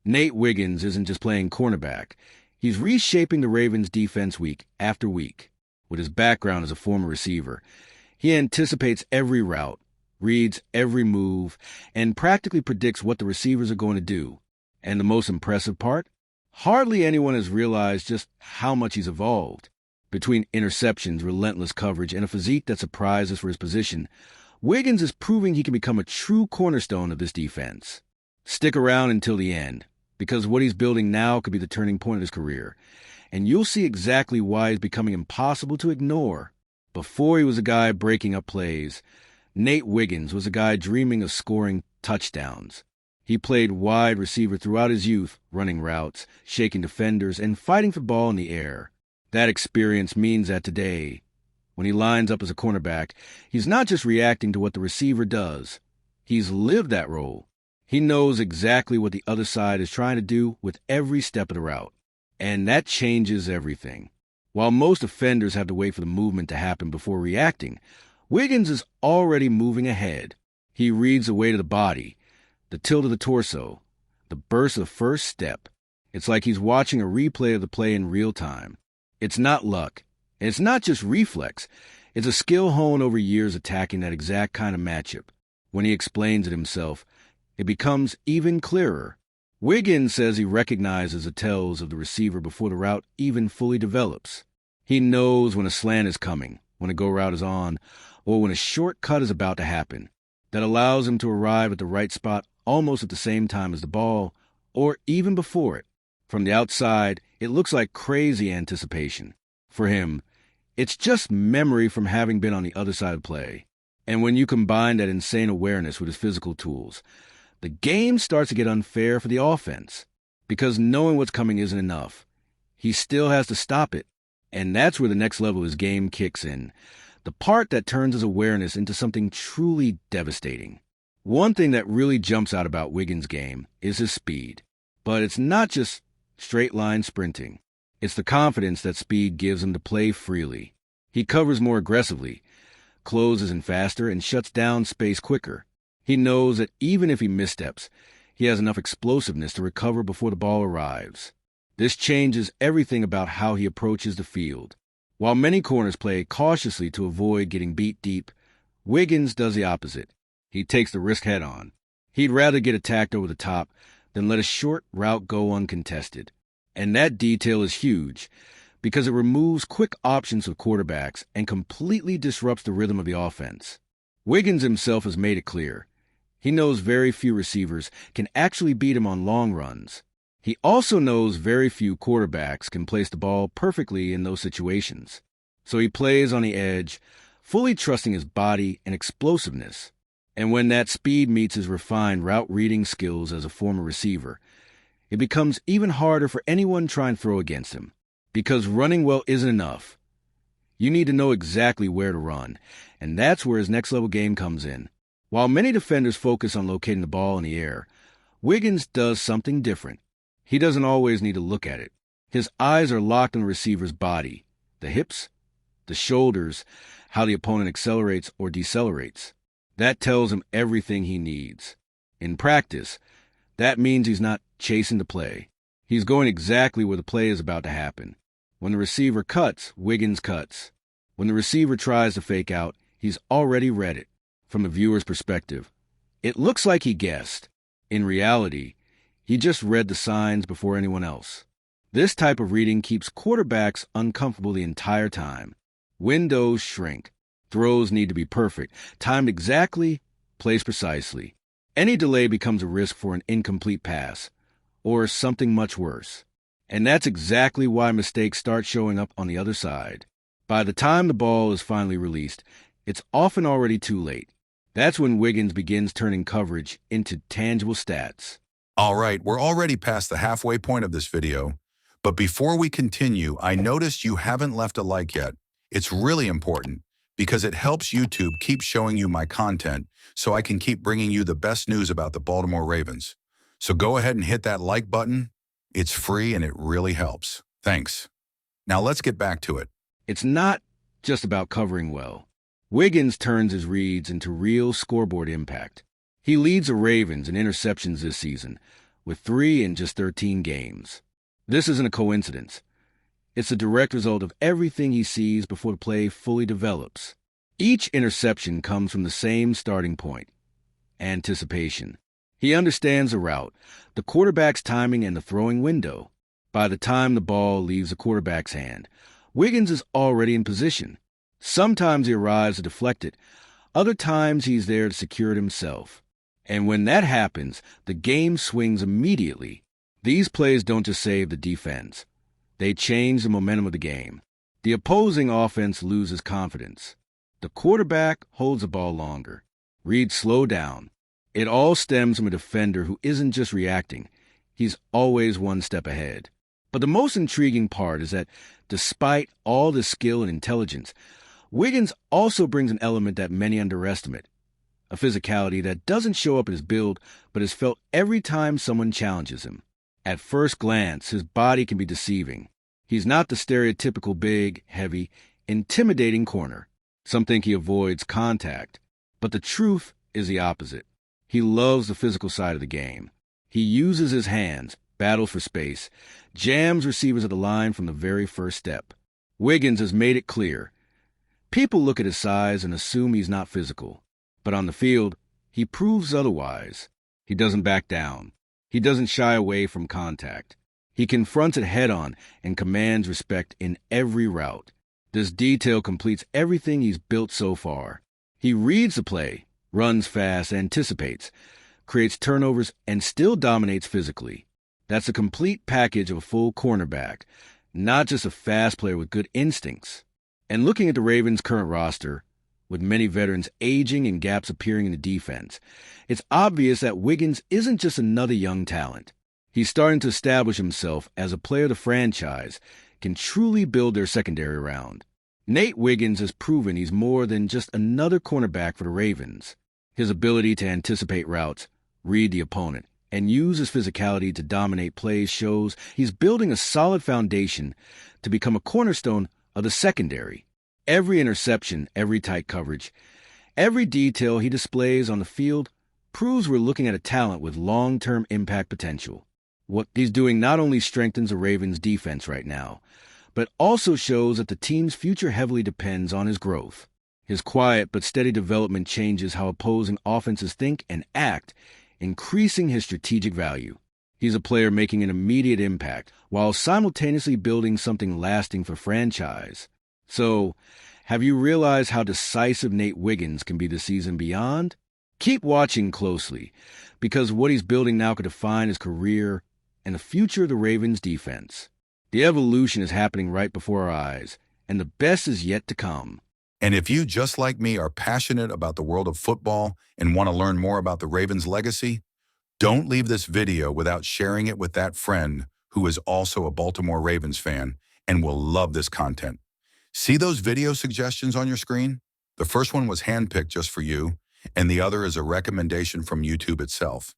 Nate Wiggins isn't just playing cornerback. He's reshaping the Ravens' defense week after week. With his background as a former receiver, he anticipates every route, reads every move, and practically predicts what the receivers are going to do. And the most impressive part? Hardly anyone has realized just how much he's evolved. Between interceptions, relentless coverage, and a physique that surprises for his position, Wiggins is proving he can become a true cornerstone of this defense. Stick around until the end, because what he's building now could be the turning point of his career, and you'll see exactly why he's becoming impossible to ignore. Before he was a guy breaking up plays, Nate Wiggins was a guy dreaming of scoring touchdowns. He played wide receiver throughout his youth, running routes, shaking defenders, and fighting for the ball in the air. That experience means that today, when he lines up as a cornerback, he's not just reacting to what the receiver does. He's lived that role. He knows exactly what the other side is trying to do with every step of the route. And that changes everything. While most defenders have to wait for the movement to happen before reacting, Wiggins is already moving ahead. He reads the weight of the body, the tilt of the torso, the burst of the first step. It's like he's watching a replay of the play in real time. It's not luck, and it's not just reflex. It's a skill honed over years attacking that exact kind of matchup. When he explains it himself, it becomes even clearer. Wiggins says he recognizes the tells of the receiver before the route even fully develops. He knows when a slant is coming, when a go route is on, or when a short cut is about to happen. That allows him to arrive at the right spot almost at the same time as the ball, or even before it. From the outside, it looks like crazy anticipation. For him, it's just memory from having been on the other side of play. And when you combine that insane awareness with his physical tools, the game starts to get unfair for the offense, because knowing what's coming isn't enough. He still has to stop it, and that's where the next level of his game kicks in, the part that turns his awareness into something truly devastating. One thing that really jumps out about Wiggins' game is his speed, but it's not just straight-line sprinting. It's the confidence that speed gives him to play freely. He covers more aggressively, closes in faster, and shuts down space quicker. He knows that even if he missteps, he has enough explosiveness to recover before the ball arrives. This changes everything about how he approaches the field. While many corners play cautiously to avoid getting beat deep, Wiggins does the opposite. He takes the risk head-on. He'd rather get attacked over the top than let a short route go uncontested. And that detail is huge, because it removes quick options for quarterbacks and completely disrupts the rhythm of the offense. Wiggins himself has made it clear. He knows very few receivers can actually beat him on long runs. He also knows very few quarterbacks can place the ball perfectly in those situations. So he plays on the edge, fully trusting his body and explosiveness. And when that speed meets his refined route-reading skills as a former receiver, it becomes even harder for anyone trying to throw against him. Because running well isn't enough. You need to know exactly where to run, and that's where his next-level game comes in. While many defenders focus on locating the ball in the air, Wiggins does something different. He doesn't always need to look at it. His eyes are locked on the receiver's body, the hips, the shoulders, how the opponent accelerates or decelerates. That tells him everything he needs. In practice, that means he's not chasing the play. He's going exactly where the play is about to happen. When the receiver cuts, Wiggins cuts. When the receiver tries to fake out, he's already read it. From the viewer's perspective, it looks like he guessed. In reality, he just read the signs before anyone else. This type of reading keeps quarterbacks uncomfortable the entire time. Windows shrink. Throws need to be perfect, timed exactly, placed precisely. Any delay becomes a risk for an incomplete pass, or something much worse. And that's exactly why mistakes start showing up on the other side. By the time the ball is finally released, it's often already too late. That's when Wiggins begins turning coverage into tangible stats. All right, we're already past the halfway point of this video, but before we continue, I noticed you haven't left a like yet. It's really important because it helps YouTube keep showing you my content so I can keep bringing you the best news about the Baltimore Ravens. So go ahead and hit that like button. It's free and it really helps. Thanks. Now let's get back to it. It's not just about covering well. Wiggins turns his reads into real scoreboard impact. He leads the Ravens in interceptions this season, with 3 in just 13 games. This isn't a coincidence. It's a direct result of everything he sees before the play fully develops. Each interception comes from the same starting point: anticipation. He understands the route, the quarterback's timing, and the throwing window. By the time the ball leaves the quarterback's hand, Wiggins is already in position. Sometimes he arrives to deflect it. Other times he's there to secure it himself. And when that happens, the game swings immediately. These plays don't just save the defense. They change the momentum of the game. The opposing offense loses confidence. The quarterback holds the ball longer. Reads slow down. It all stems from a defender who isn't just reacting. He's always one step ahead. But the most intriguing part is that despite all the skill and intelligence, Wiggins also brings an element that many underestimate: a physicality that doesn't show up in his build, but is felt every time someone challenges him. At first glance, his body can be deceiving. He's not the stereotypical big, heavy, intimidating corner. Some think he avoids contact, but the truth is the opposite. He loves the physical side of the game. He uses his hands, battles for space, jams receivers at the line from the very first step. Wiggins has made it clear. People look at his size and assume he's not physical. But on the field, he proves otherwise. He doesn't back down. He doesn't shy away from contact. He confronts it head-on and commands respect in every route. This detail completes everything he's built so far. He reads the play, runs fast, anticipates, creates turnovers, and still dominates physically. That's a complete package of a full cornerback, not just a fast player with good instincts. And looking at the Ravens' current roster, with many veterans aging and gaps appearing in the defense, it's obvious that Wiggins isn't just another young talent. He's starting to establish himself as a player the franchise can truly build their secondary around. Nate Wiggins has proven he's more than just another cornerback for the Ravens. His ability to anticipate routes, read the opponent, and use his physicality to dominate plays shows he's building a solid foundation to become a cornerstone of the secondary. Every interception, every tight coverage, every detail he displays on the field proves we're looking at a talent with long-term impact potential. What he's doing not only strengthens the Ravens' defense right now, but also shows that the team's future heavily depends on his growth. His quiet but steady development changes how opposing offenses think and act, increasing his strategic value. He's a player making an immediate impact while simultaneously building something lasting for franchise. So, have you realized how decisive Nate Wiggins can be the season beyond? Keep watching closely, because what he's building now could define his career and the future of the Ravens' defense. The evolution is happening right before our eyes, and the best is yet to come. And if you, just like me, are passionate about the world of football and want to learn more about the Ravens' legacy, don't leave this video without sharing it with that friend who is also a Baltimore Ravens fan and will love this content. See those video suggestions on your screen? The first one was handpicked just for you, and the other is a recommendation from YouTube itself.